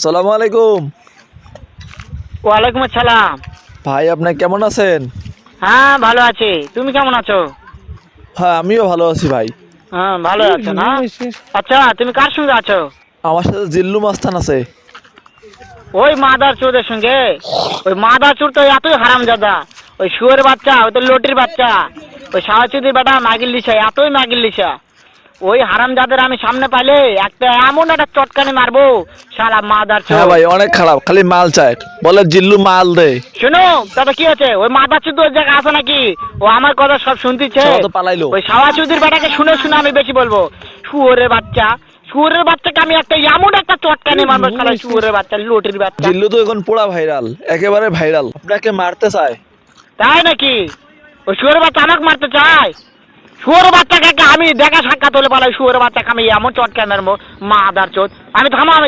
আসসালামু আলাইকুম। ওয়ালাইকুম আসসালাম। ভাই আপনি কেমন আছেন? হ্যাঁ ভালো আছি, তুমি কেমন আছো? হ্যাঁ আমিও ভালো আছি ভাই। হ্যাঁ ভালো আছো না? আচ্ছা তুমি কার সঙ্গে আছো? আমার সাথে জিল্লু মাস্তান আছে। ওই মাদার চোরের সঙ্গে? ওই মাদার চোর তো এতই হারামজাদা, ওই শুয়োরের বাচ্চা, ওই তো লটির বাচ্চা, ওই সাহাচুদির বেটা মাগিল লিসা, এতই মাগিল লিসা। ওই হারামজাদের আমি সামনে পাইলে একটা এমন একটা চটকানি মারবো, শালা মাদার হ্যাঁ চোর। ভাই অনেক খারাপ, খালি মাল চায়, বলে জিল্লু মাল দে। শোনো দাদা, কি আছে? ওই মাদার চোর ওই জায়গায় আছে নাকি? ও আমার কথা সব শুনতিছে। সবাই তো পালাইলো। ওই সাহাচুদির বেটাকে শুনে শুনে আমি বেশি বলবো। শুয়োরের বাচ্চা, শুয়োরের বাচ্চাকে আমি একটা এমন একটা চটকানি মারবো, শালা শুয়োরের বাচ্চা, লটির বাচ্চা। জিল্লু তো এখন পুরা ভাইরাল, একেবারে ভাইরাল, আপনাকে মারতে চায়। তাই নাকি? ওই শুয়োরের বাচ্চা আমাকে মারতে চায়? শুয়োরের বাচ্চাকে আমি দেখা সাক্ষাৎ হলে পালাই, শুয়োরের বাচ্চাকে আমি এমন চটকানি মারবো, মাদার চোদ। আমি থামো, আমি